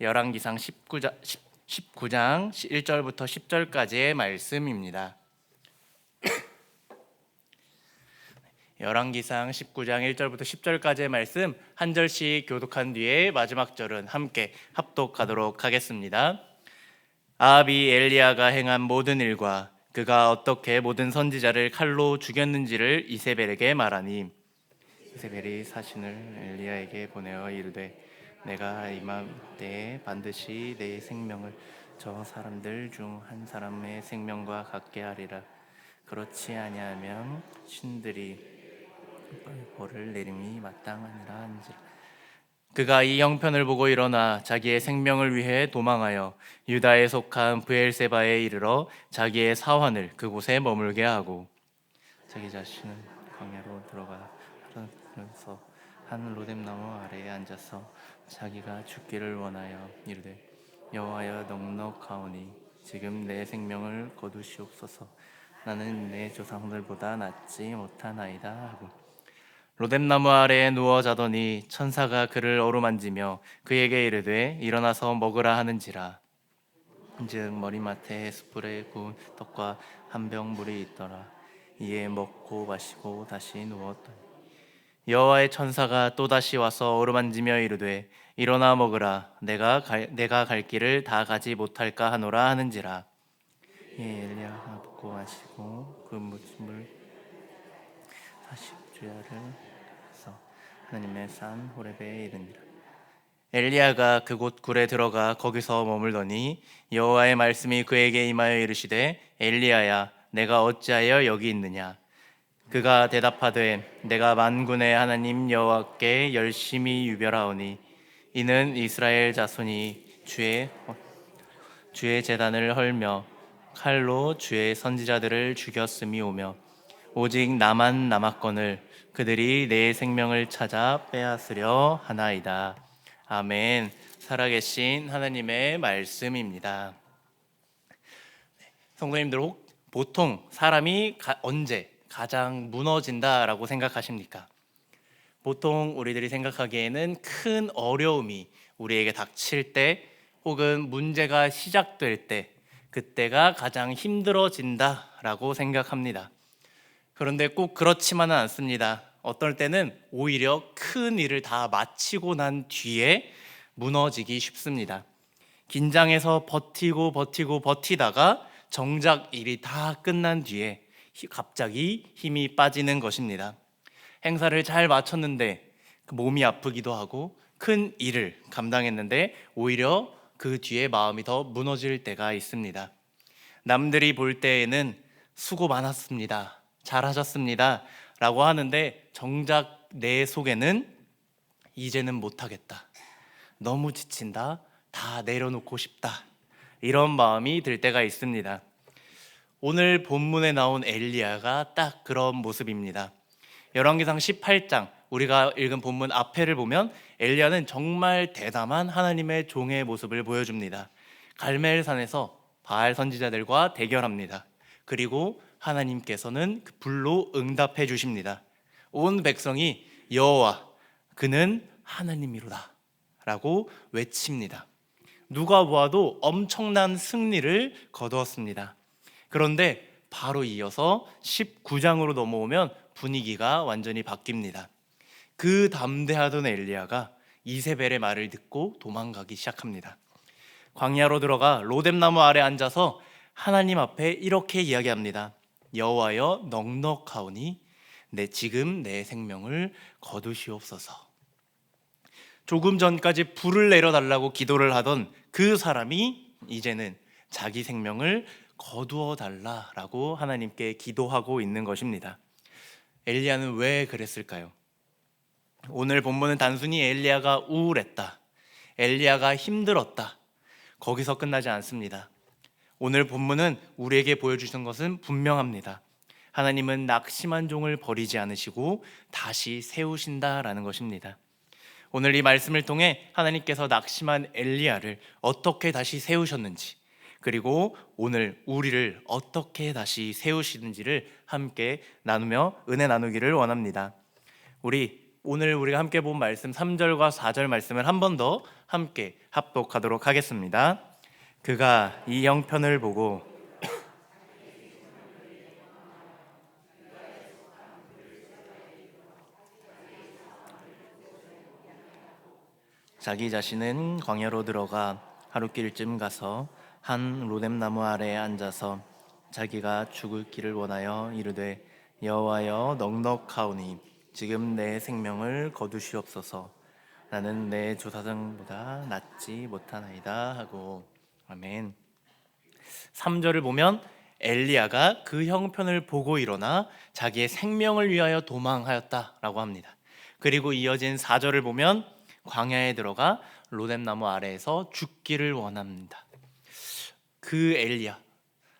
열왕기상 19장 1절부터 10절까지의 말씀입니다. 열왕기상 19장 1절부터 10절까지의 말씀 한 절씩 교독한 뒤에 마지막 절은 함께 합독하도록 하겠습니다. 아합이 엘리야가 행한 모든 일과 그가 어떻게 모든 선지자를 칼로 죽였는지를 이세벨에게 말하니, 이세벨이 사신을 엘리야에게 보내어 이르되 내가 이맘때에 반드시 내 생명을 저 사람들 중 한 사람의 생명과 같게 하리라. 그렇지 아니하면 신들이 벌을 내림이 마땅하니라 한지라. 그가 이 형편을 보고 일어나 자기의 생명을 위해 도망하여 유다에 속한 브엘세바에 이르러 자기의 사환을 그곳에 머물게 하고 자기 자신은 광야로 들어가서 한 로뎀나무 아래에 앉아서 자기가 죽기를 원하여 이르되 여호와여 넉넉하오니 지금 내 생명을 거두시옵소서. 나는 내 조상들보다 낫지 못하나이다 하고 로뎀나무 아래에 누워 자더니 천사가 그를 어루만지며 그에게 이르되 일어나서 먹으라 하는지라. 즉 머리맡에 숯불에 구운 떡과 한 병 물이 있더라. 이에 먹고 마시고 다시 누웠더니 여호와의 천사가 또다시 와서 어루만지며 이르되 일어나 먹으라. 내가 갈 길을 다 가지 못할까 하노라 하는지라. 이에 엘리야가 먹고 마시고 그 물 40주야를 하나님의 산 호렙에 이르니라. 엘리야가 그곳 굴에 들어가 거기서 머물더니 여호와의 말씀이 그에게 임하여 이르시되 엘리야야 내가 어찌하여 여기 있느냐. 그가 대답하되 내가 만군의 하나님 여호와께 열심히 유별하오니 이는 이스라엘 자손이 주의 제단을 헐며 칼로 주의 선지자들을 죽였음이오며 오직 나만 남았거늘 그들이 내 생명을 찾아 빼앗으려 하나이다. 아멘. 살아계신 하나님의 말씀입니다. 성도님들, 보통 사람이 언제 가장 무너진다라고 생각하십니까? 보통 우리들이 생각하기에는 큰 어려움이 우리에게 닥칠 때 혹은 문제가 시작될 때 그때가 가장 힘들어진다라고 생각합니다. 그런데 꼭 그렇지만은 않습니다. 어떨 때는 오히려 큰 일을 다 마치고 난 뒤에 무너지기 쉽습니다. 긴장해서 버티다가 정작 일이 다 끝난 뒤에 갑자기 힘이 빠지는 것입니다. 행사를 잘 마쳤는데 몸이 아프기도 하고 큰 일을 감당했는데 오히려 그 뒤에 마음이 더 무너질 때가 있습니다. 남들이 볼 때에는 수고 많았습니다, 잘하셨습니다 라고 하는데 정작 내 속에는 이제는 못하겠다, 너무 지친다, 다 내려놓고 싶다, 이런 마음이 들 때가 있습니다. 오늘 본문에 나온 엘리야가 딱 그런 모습입니다. 열왕기상 18장 우리가 읽은 본문 앞에를 보면 엘리야는 정말 대담한 하나님의 종의 모습을 보여줍니다. 갈멜산에서 바알 선지자들과 대결합니다. 그리고 하나님께서는 그 불로 응답해 주십니다. 온 백성이 여호와 그는 하나님이로다 라고 외칩니다. 누가 보아도 엄청난 승리를 거두었습니다. 그런데 바로 이어서 19장으로 넘어오면 분위기가 완전히 바뀝니다. 그 담대하던 엘리야가 이세벨의 말을 듣고 도망가기 시작합니다. 광야로 들어가 로뎀나무 아래 앉아서 하나님 앞에 이렇게 이야기합니다. 여호와여 넉넉하오니 지금 내 생명을 거두시옵소서. 조금 전까지 불을 내려달라고 기도를 하던 그 사람이 이제는 자기 생명을 거두어 달라라고 하나님께 기도하고 있는 것입니다. 엘리야는 왜 그랬을까요? 오늘 본문은 단순히 엘리야가 우울했다, 엘리야가 힘들었다, 거기서 끝나지 않습니다. 오늘 본문은 우리에게 보여주신 것은 분명합니다. 하나님은 낙심한 종을 버리지 않으시고 다시 세우신다라는 것입니다. 오늘 이 말씀을 통해 하나님께서 낙심한 엘리야를 어떻게 다시 세우셨는지, 그리고 오늘 우리를 어떻게 다시 세우시는지를 함께 나누며 은혜 나누기를 원합니다. 오늘 우리가 함께 본 말씀 3절과 4절 말씀을 한 번 더 함께 합독하도록 하겠습니다. 그가 이 형편을 보고 자기 자신은 광야로 들어가 하룻길쯤 가서 한 로뎀나무 아래에 앉아서 자기가 죽을 길을 원하여 이르되 여호와여 넉넉하오니 지금 내 생명을 거두시옵소서. 나는 내 조사장보다 낫지 못하나이다 하고. 아멘. 3절을 보면 엘리야가 그 형편을 보고 일어나 자기의 생명을 위하여 도망하였다라고 합니다. 그리고 이어진 4절을 보면 광야에 들어가 로뎀나무 아래에서 죽기를 원합니다. 그 엘리야,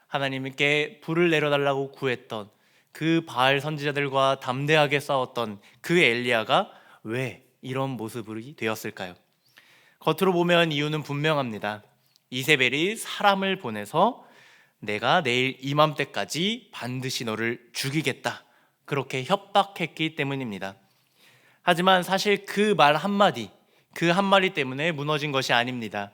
하나님께 불을 내려달라고 구했던 그 바알 선지자들과 담대하게 싸웠던 그 엘리야가 왜 이런 모습이 되었을까요? 겉으로 보면 이유는 분명합니다. 이세벨이 사람을 보내서 내가 내일 이맘때까지 반드시 너를 죽이겠다, 그렇게 협박했기 때문입니다. 하지만 사실 그 말 한마디, 그 한마디 때문에 무너진 것이 아닙니다.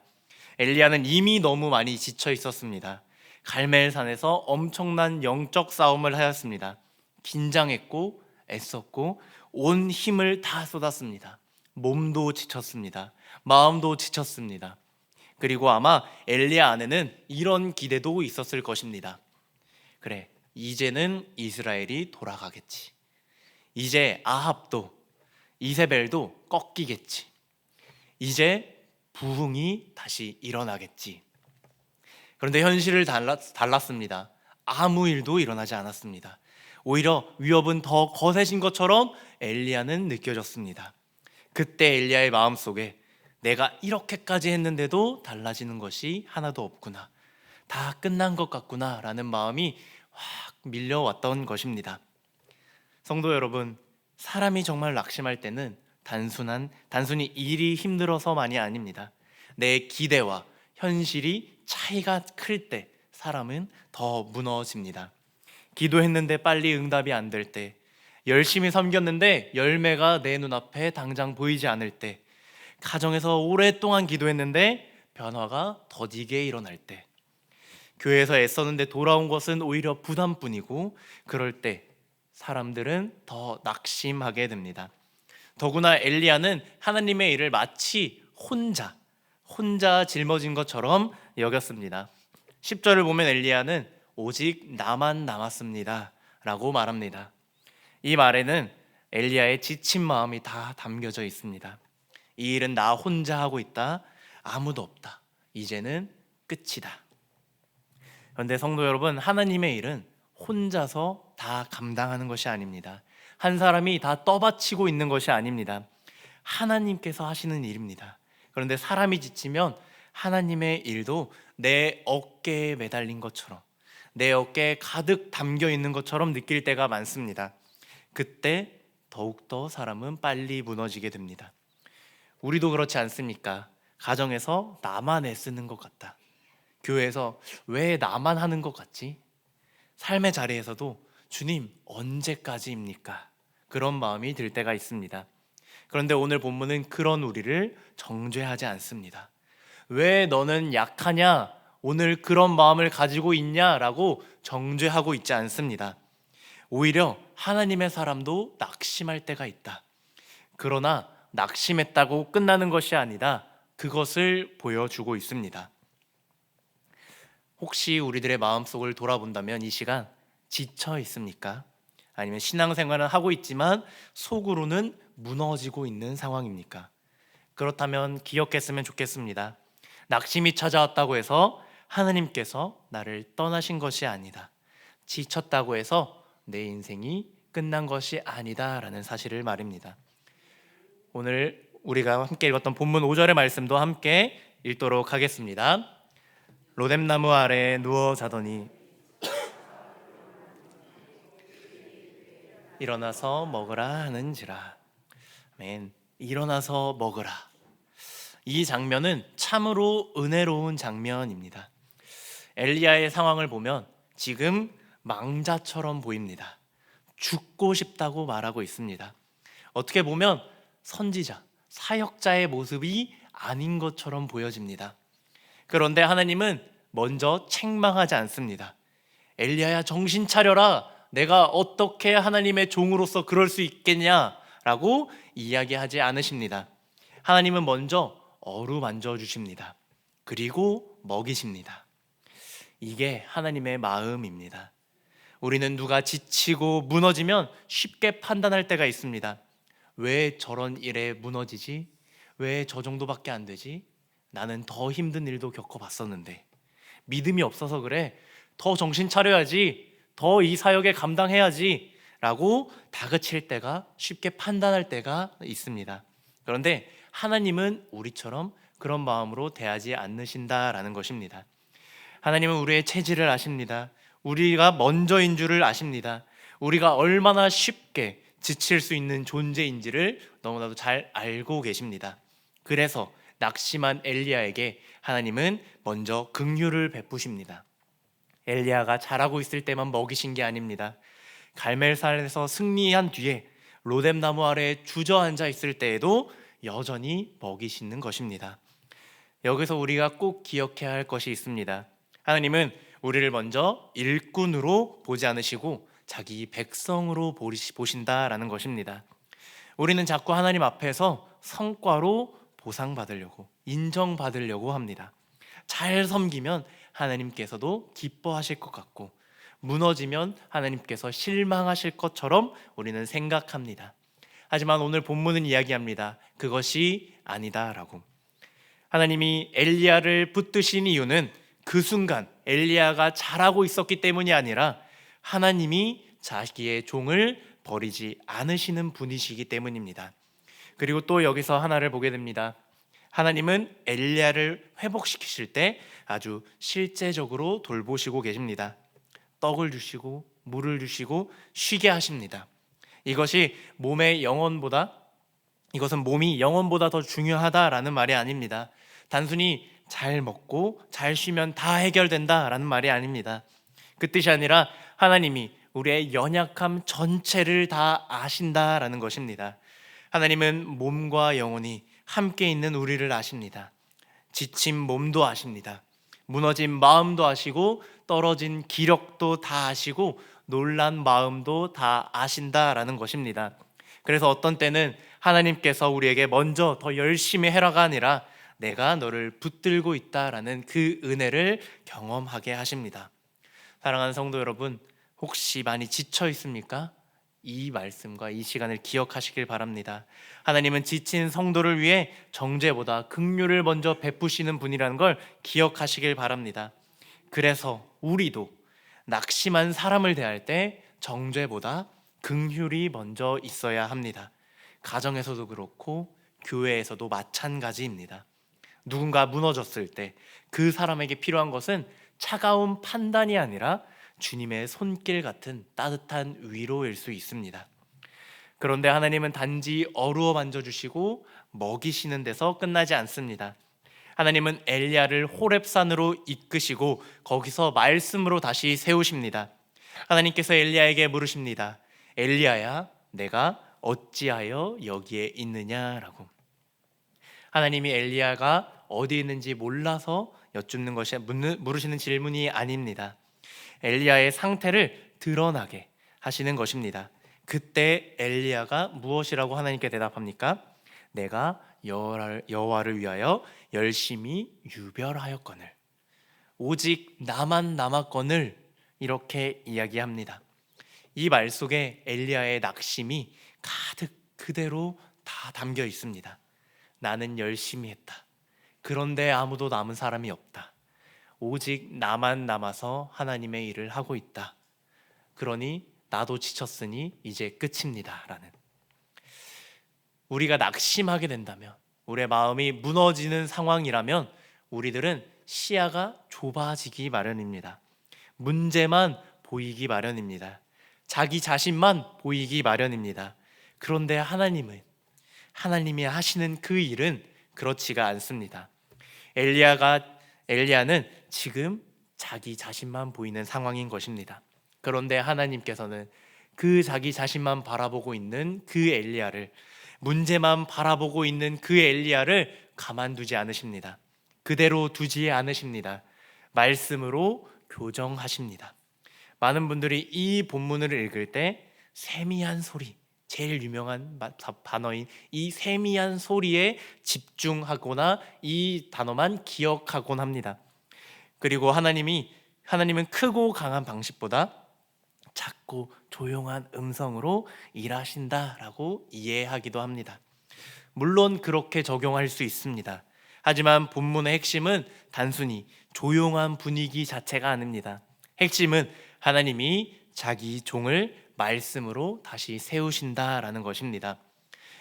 엘리야는 이미 너무 많이 지쳐 있었습니다. 갈멜산에서 엄청난 영적 싸움을 하였습니다. 긴장했고 애썼고 온 힘을 다 쏟았습니다. 몸도 지쳤습니다. 마음도 지쳤습니다. 그리고 아마 엘리야 안에는 이런 기대도 있었을 것입니다. 그래, 이제는 이스라엘이 돌아가겠지. 이제 아합도 이세벨도 꺾이겠지. 이제 부흥이 다시 일어나겠지. 그런데 현실을 달랐습니다. 아무 일도 일어나지 않았습니다. 오히려 위협은 더 거세진 것처럼 엘리야는 느껴졌습니다. 그때 엘리야의 마음속에 내가 이렇게까지 했는데도 달라지는 것이 하나도 없구나, 다 끝난 것 같구나 라는 마음이 확 밀려왔던 것입니다. 성도 여러분, 사람이 정말 낙심할 때는 단순히 일이 힘들어서만이 아닙니다. 내 기대와 현실이 차이가 클 때 사람은 더 무너집니다. 기도했는데 빨리 응답이 안 될 때, 열심히 섬겼는데 열매가 내 눈앞에 당장 보이지 않을 때, 가정에서 오랫동안 기도했는데 변화가 더디게 일어날 때, 교회에서 애썼는데 돌아온 것은 오히려 부담뿐이고, 그럴 때 사람들은 더 낙심하게 됩니다. 더구나 엘리야는 하나님의 일을 마치 혼자 짊어진 것처럼 여겼습니다. 10절을 보면 엘리야는 오직 나만 남았습니다 라고 말합니다. 이 말에는 엘리야의 지친 마음이 다 담겨져 있습니다. 이 일은 나 혼자 하고 있다, 아무도 없다, 이제는 끝이다. 그런데 성도 여러분, 하나님의 일은 혼자서 다 감당하는 것이 아닙니다. 한 사람이 다 떠받치고 있는 것이 아닙니다. 하나님께서 하시는 일입니다. 그런데 사람이 지치면 하나님의 일도 내 어깨에 매달린 것처럼, 내 어깨에 가득 담겨 있는 것처럼 느낄 때가 많습니다. 그때 더욱더 사람은 빨리 무너지게 됩니다. 우리도 그렇지 않습니까? 가정에서 나만 애쓰는 것 같다, 교회에서 왜 나만 하는 것 같지? 삶의 자리에서도 주님 언제까지입니까? 그런 마음이 들 때가 있습니다. 그런데 오늘 본문은 그런 우리를 정죄하지 않습니다. 왜 너는 약하냐? 오늘 그런 마음을 가지고 있냐라고 정죄하고 있지 않습니다. 오히려 하나님의 사람도 낙심할 때가 있다. 그러나 낙심했다고 끝나는 것이 아니라 그것을 보여주고 있습니다. 혹시 우리들의 마음속을 돌아본다면 이 시간 지쳐 있습니까? 아니면 신앙생활은 하고 있지만 속으로는 무너지고 있는 상황입니까? 그렇다면 기억했으면 좋겠습니다. 낙심이 찾아왔다고 해서 하나님께서 나를 떠나신 것이 아니다, 지쳤다고 해서 내 인생이 끝난 것이 아니다라는 사실을 말입니다. 오늘 우리가 함께 읽었던 본문 5절의 말씀도 함께 읽도록 하겠습니다. 로뎀나무 아래에 누워 자더니 일어나서 먹으라 하는지라. 아멘. 일어나서 먹으라. 이 장면은 참으로 은혜로운 장면입니다. 엘리야의 상황을 보면 지금 망자처럼 보입니다. 죽고 싶다고 말하고 있습니다. 어떻게 보면 선지자, 사역자의 모습이 아닌 것처럼 보여집니다. 그런데 하나님은 먼저 책망하지 않습니다. 엘리야야, 정신 차려라. 내가 어떻게 하나님의 종으로서 그럴 수 있겠냐라고 이야기하지 않으십니다. 하나님은 먼저 어루만져 주십니다. 그리고 먹이십니다. 이게 하나님의 마음입니다. 우리는 누가 지치고 무너지면 쉽게 판단할 때가 있습니다. 왜 저런 일에 무너지지? 왜 저 정도밖에 안 되지? 나는 더 힘든 일도 겪어봤었는데. 믿음이 없어서 그래. 더 정신 차려야지. 더 이 사역에 감당해야지. 라고 다그칠 때가, 쉽게 판단할 때가 있습니다. 그런데 하나님은 우리처럼 그런 마음으로 대하지 않으신다라는 것입니다. 하나님은 우리의 체질을 아십니다. 우리가 먼저인 줄을 아십니다. 우리가 얼마나 쉽게 지칠 수 있는 존재인지를 너무나도 잘 알고 계십니다. 그래서 낙심한 엘리야에게 하나님은 먼저 긍휼을 베푸십니다. 엘리야가 잘하고 있을 때만 먹이신 게 아닙니다. 갈멜산에서 승리한 뒤에 로뎀나무 아래에 주저앉아 있을 때에도 여전히 먹이시는 것입니다. 여기서 우리가 꼭 기억해야 할 것이 있습니다. 하나님은 우리를 먼저 일꾼으로 보지 않으시고 자기 백성으로 보신다라는 것입니다. 우리는 자꾸 하나님 앞에서 성과로 보상받으려고, 인정받으려고 합니다. 잘 섬기면 하나님께서도 기뻐하실 것 같고, 무너지면 하나님께서 실망하실 것처럼 우리는 생각합니다. 하지만 오늘 본문은 이야기합니다. 그것이 아니다라고. 하나님이 엘리야를 붙드신 이유는 그 순간 엘리야가 잘하고 있었기 때문이 아니라 하나님이 자기의 종을 버리지 않으시는 분이시기 때문입니다. 그리고 또 여기서 하나를 보게 됩니다. 하나님은 엘리야를 회복시키실 때 아주 실제적으로 돌보시고 계십니다. 떡을 주시고 물을 주시고 쉬게 하십니다. 이것은 몸이 영혼보다 더 중요하다라는 말이 아닙니다. 단순히 잘 먹고 잘 쉬면 다 해결된다라는 말이 아닙니다. 그 뜻이 아니라 하나님이 우리의 연약함 전체를 다 아신다라는 것입니다. 하나님은 몸과 영혼이 함께 있는 우리를 아십니다. 지친 몸도 아십니다. 무너진 마음도 아시고 떨어진 기력도 다 아시고 놀란 마음도 다 아신다라는 것입니다. 그래서 어떤 때는 하나님께서 우리에게 먼저 더 열심히 해라가 아니라 내가 너를 붙들고 있다라는 그 은혜를 경험하게 하십니다. 사랑하는 성도 여러분, 혹시 많이 지쳐 있습니까? 이 말씀과 이 시간을 기억하시길 바랍니다. 하나님은 지친 성도를 위해 정죄보다 긍휼을 먼저 베푸시는 분이라는 걸 기억하시길 바랍니다. 그래서 우리도 낙심한 사람을 대할 때 정죄보다 긍휼이 먼저 있어야 합니다. 가정에서도 그렇고 교회에서도 마찬가지입니다. 누군가 무너졌을 때 그 사람에게 필요한 것은 차가운 판단이 아니라 주님의 손길 같은 따뜻한 위로일 수 있습니다. 그런데 하나님은 단지 어루어 만져주시고 먹이시는 데서 끝나지 않습니다. 하나님은 엘리야를 호렙산으로 이끄시고 거기서 말씀으로 다시 세우십니다. 하나님께서 엘리야에게 물으십니다. 엘리야야, 내가 어찌하여 여기에 있느냐라고. 하나님이 엘리야가 어디 있는지 몰라서 여쭙는 것이 물으시는 질문이 아닙니다. 엘리야의 상태를 드러나게 하시는 것입니다. 그때 엘리야가 무엇이라고 하나님께 대답합니까? 내가 여호와를 위하여 열심히 유별하였거늘, 오직 나만 남았거늘, 이렇게 이야기합니다. 이 말 속에 엘리야의 낙심이 가득 그대로 다 담겨 있습니다. 나는 열심히 했다. 그런데 아무도 남은 사람이 없다. 오직 나만 남아서 하나님의 일을 하고 있다. 그러니 나도 지쳤으니 이제 끝입니다. 라는. 우리가 낙심하게 된다면, 우리의 마음이 무너지는 상황이라면 우리들은 시야가 좁아지기 마련입니다. 문제만 보이기 마련입니다. 자기 자신만 보이기 마련입니다. 그런데 하나님이 하시는 그 일은 그렇지가 않습니다. 엘리야는 지금 자기 자신만 보이는 상황인 것입니다. 그런데 하나님께서는 그 자기 자신만 바라보고 있는 그 엘리야를, 문제만 바라보고 있는 그 엘리야를 가만두지 않으십니다. 그대로 두지 않으십니다. 말씀으로 교정하십니다. 많은 분들이 이 본문을 읽을 때 세미한 소리, 제일 유명한 단어인 이 세미한 소리에 집중하거나 이 단어만 기억하곤 합니다. 그리고 하나님은 크고 강한 방식보다 작고 조용한 음성으로 일하신다라고 이해하기도 합니다. 물론 그렇게 적용할 수 있습니다. 하지만 본문의 핵심은 단순히 조용한 분위기 자체가 아닙니다. 핵심은 하나님이 자기 종을 말씀으로 다시 세우신다라는 것입니다.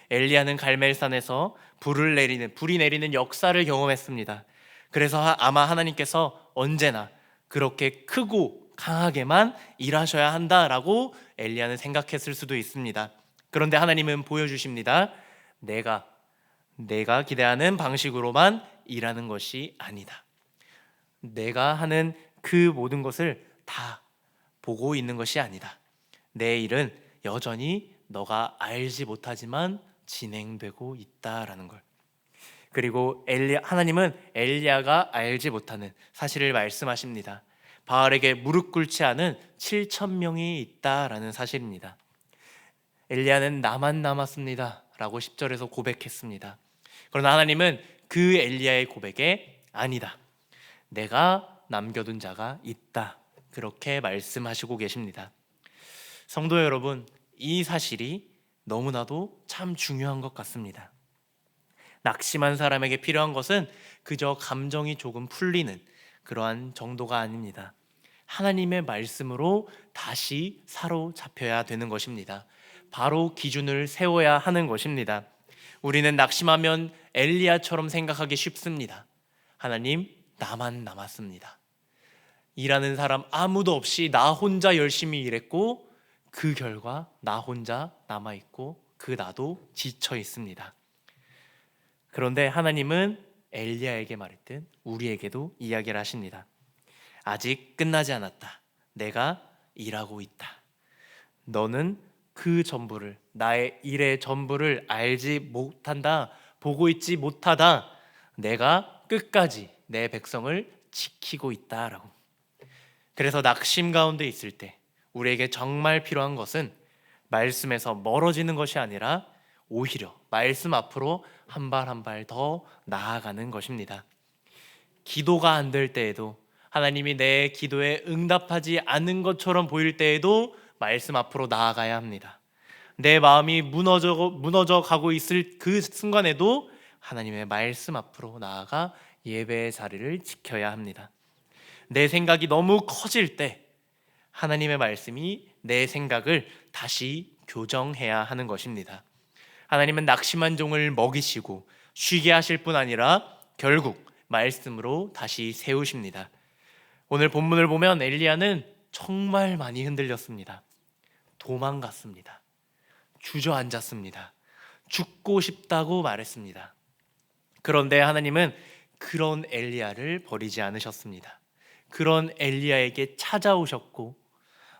엘리야는 갈멜산에서 불이 내리는 역사를 경험했습니다. 그래서 아마 하나님께서 언제나 그렇게 크고 강하게만 일하셔야 한다라고 엘리야는 생각했을 수도 있습니다. 그런데 하나님은 보여주십니다. 내가 기대하는 방식으로만 일하는 것이 아니다. 내가 하는 그 모든 것을 다 보고 있는 것이 아니다. 내 일은 여전히 너가 알지 못하지만 진행되고 있다라는 걸. 그리고 하나님은 엘리야가 알지 못하는 사실을 말씀하십니다. 바알에게 무릎 꿇지 않은 7,000명이 있다라는 사실입니다. 엘리야는 나만 남았습니다 라고 10절에서 고백했습니다. 그러나 하나님은 그 엘리야의 고백에 아니다, 내가 남겨둔 자가 있다, 그렇게 말씀하시고 계십니다. 성도 여러분, 이 사실이 너무나도 참 중요한 것 같습니다. 낙심한 사람에게 필요한 것은 그저 감정이 조금 풀리는 그러한 정도가 아닙니다. 하나님의 말씀으로 다시 사로잡혀야 되는 것입니다. 바로 기준을 세워야 하는 것입니다. 우리는 낙심하면 엘리야처럼 생각하기 쉽습니다. 하나님, 나만 남았습니다. 일하는 사람 아무도 없이 나 혼자 열심히 일했고 그 결과 나 혼자 남아있고 그 나도 지쳐 있습니다. 그런데 하나님은 엘리야에게 말했듯 우리에게도 이야기를 하십니다. 아직 끝나지 않았다. 내가 일하고 있다. 너는 그 전부를, 나의 일의 전부를 알지 못한다, 보고 있지 못하다. 내가 끝까지 내 백성을 지키고 있다라고. 그래서 낙심 가운데 있을 때 우리에게 정말 필요한 것은 말씀에서 멀어지는 것이 아니라 오히려 말씀 앞으로 한 발 한 발 더 나아가는 것입니다. 기도가 안 될 때에도, 하나님이 내 기도에 응답하지 않은 것처럼 보일 때에도 말씀 앞으로 나아가야 합니다. 내 마음이 무너져 가고 있을 그 순간에도 하나님의 말씀 앞으로 나아가 예배의 자리를 지켜야 합니다. 내 생각이 너무 커질 때 하나님의 말씀이 내 생각을 다시 교정해야 하는 것입니다. 하나님은 낙심한 종을 먹이시고 쉬게 하실 뿐 아니라 결국 말씀으로 다시 세우십니다. 오늘 본문을 보면 엘리야는 정말 많이 흔들렸습니다. 도망갔습니다. 주저앉았습니다. 죽고 싶다고 말했습니다. 그런데 하나님은 그런 엘리야를 버리지 않으셨습니다. 그런 엘리야에게 찾아오셨고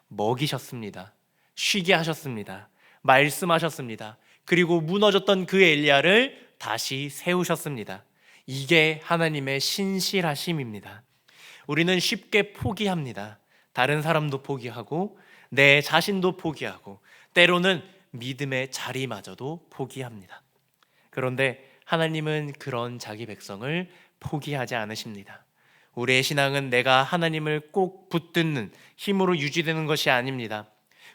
먹이셨습니다. 쉬게 하셨습니다. 말씀하셨습니다. 그리고 무너졌던 그 엘리야를 다시 세우셨습니다. 이게 하나님의 신실하심입니다. 우리는 쉽게 포기합니다. 다른 사람도 포기하고 내 자신도 포기하고 때로는 믿음의 자리마저도 포기합니다. 그런데 하나님은 그런 자기 백성을 포기하지 않으십니다. 우리의 신앙은 내가 하나님을 꼭 붙드는 힘으로 유지되는 것이 아닙니다.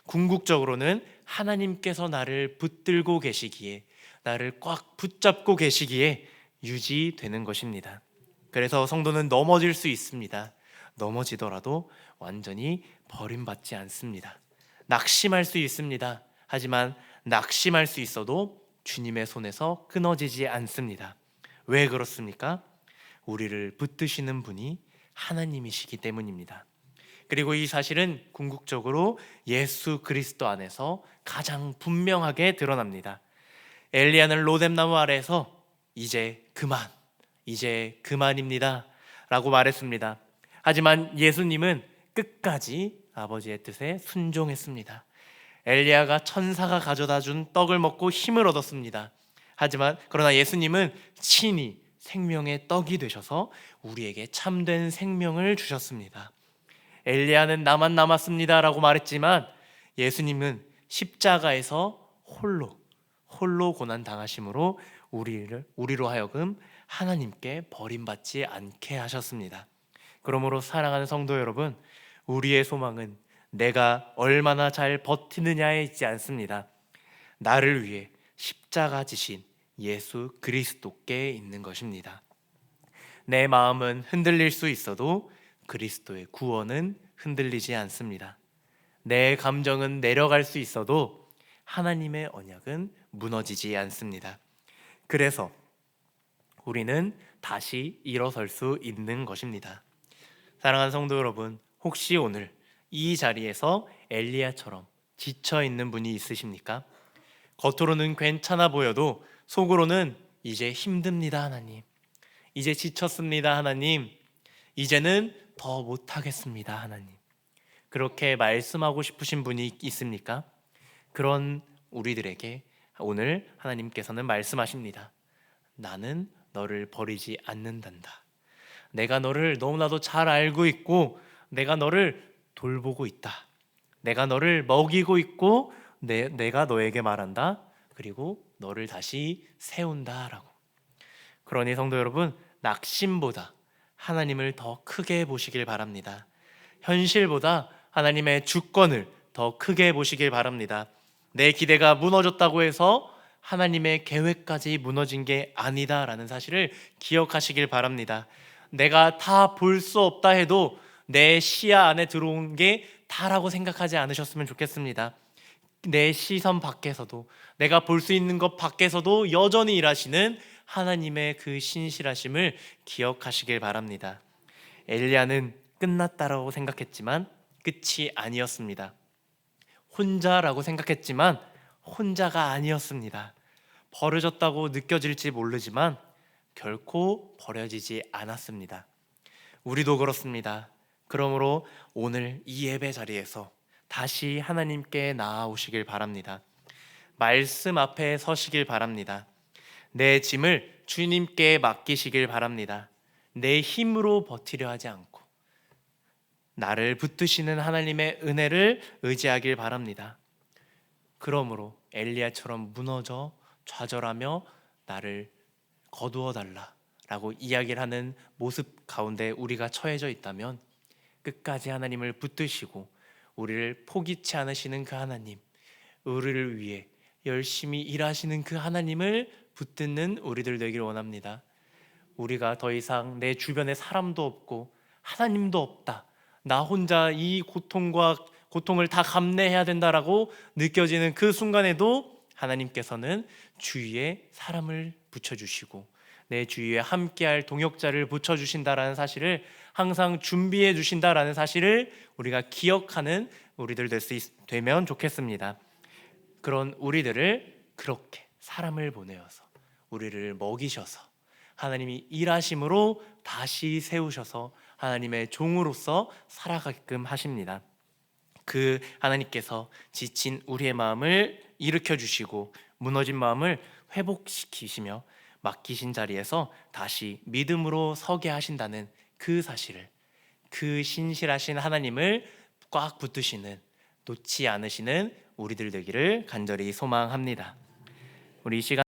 궁극적으로는 하나님께서 나를 붙들고 계시기에, 나를 꽉 붙잡고 계시기에 유지되는 것입니다. 그래서 성도는 넘어질 수 있습니다. 넘어지더라도 완전히 버림받지 않습니다. 낙심할 수 있습니다. 하지만 낙심할 수 있어도 주님의 손에서 끊어지지 않습니다. 왜 그렇습니까? 우리를 붙드시는 분이 하나님이시기 때문입니다. 그리고 이 사실은 궁극적으로 예수 그리스도 안에서 가장 분명하게 드러납니다. 엘리야는 로뎀나무 아래에서 이제 그만입니다 라고 말했습니다. 하지만 예수님은 끝까지 아버지의 뜻에 순종했습니다. 엘리야가 천사가 가져다 준 떡을 먹고 힘을 얻었습니다. 그러나 예수님은 친히 생명의 떡이 되셔서 우리에게 참된 생명을 주셨습니다. 엘리야는 나만 남았습니다라고 말했지만 예수님은 십자가에서 홀로 고난 당하심으로 우리로 하여금 하나님께 버림받지 않게 하셨습니다. 그러므로 사랑하는 성도 여러분, 우리의 소망은 내가 얼마나 잘 버티느냐에 있지 않습니다. 나를 위해 십자가 지신 예수 그리스도께 있는 것입니다. 내 마음은 흔들릴 수 있어도 그리스도의 구원은 흔들리지 않습니다. 내 감정은 내려갈 수 있어도 하나님의 언약은 무너지지 않습니다. 그래서 우리는 다시 일어설 수 있는 것입니다. 사랑하는 성도 여러분, 혹시 오늘 이 자리에서 엘리야처럼 지쳐 있는 분이 있으십니까? 겉으로는 괜찮아 보여도 속으로는 이제 힘듭니다, 하나님. 이제 지쳤습니다, 하나님. 이제는 더 못하겠습니다, 하나님. 그렇게 말씀하고 싶으신 분이 있습니까? 그런 우리들에게 오늘 하나님께서는 말씀하십니다. 나는 너를 버리지 않는단다. 내가 너를 너무나도 잘 알고 있고 내가 너를 돌보고 있다. 내가 너를 먹이고 있고 내가 너에게 말한다. 그리고 너를 다시 세운다라고. 그러니 성도 여러분, 낙심보다 하나님을 더 크게 보시길 바랍니다. 현실보다 하나님의 주권을 더 크게 보시길 바랍니다. 내 기대가 무너졌다고 해서 하나님의 계획까지 무너진 게 아니다라는 사실을 기억하시길 바랍니다. 내가 다 볼 수 없다 해도 내 시야 안에 들어온 게 다라고 생각하지 않으셨으면 좋겠습니다. 내 시선 밖에서도, 내가 볼 수 있는 것 밖에서도 여전히 일하시는 하나님의 그 신실하심을 기억하시길 바랍니다. 엘리야는 끝났다라고 생각했지만 끝이 아니었습니다. 혼자라고 생각했지만 혼자가 아니었습니다. 버려졌다고 느껴질지 모르지만 결코 버려지지 않았습니다. 우리도 그렇습니다. 그러므로 오늘 이 예배 자리에서 다시 하나님께 나아오시길 바랍니다. 말씀 앞에 서시길 바랍니다. 내 짐을 주님께 맡기시길 바랍니다. 내 힘으로 버티려 하지 않고 나를 붙드시는 하나님의 은혜를 의지하길 바랍니다. 그러므로 엘리야처럼 무너져 좌절하며 나를 거두어 달라라고 이야기를 하는 모습 가운데 우리가 처해져 있다면 끝까지 하나님을 붙드시고 우리를 포기치 않으시는 그 하나님, 우리를 위해 열심히 일하시는 그 하나님을 붙드는 우리들 되기를 원합니다. 우리가 더 이상 내 주변에 사람도 없고 하나님도 없다, 나 혼자 이 고통을 다 감내해야 된다라고 느껴지는 그 순간에도 하나님께서는 주위에 사람을 붙여주시고 내 주위에 함께할 동역자를 붙여주신다라는 사실을 항상 준비해 주신다라는 사실을 우리가 기억하는 우리들 되면 좋겠습니다. 그런 우리들을 그렇게 사람을 보내어서 우리를 먹이셔서 하나님이 일하심으로 다시 세우셔서 하나님의 종으로서 살아가게끔 하십니다. 그 하나님께서 지친 우리의 마음을 일으켜 주시고 무너진 마음을 회복시키시며 맡기신 자리에서 다시 믿음으로 서게 하신다는 그 사실을, 그 신실하신 하나님을 꽉 붙드시는, 놓지 않으시는 우리들 되기를 간절히 소망합니다. 우리 이 시간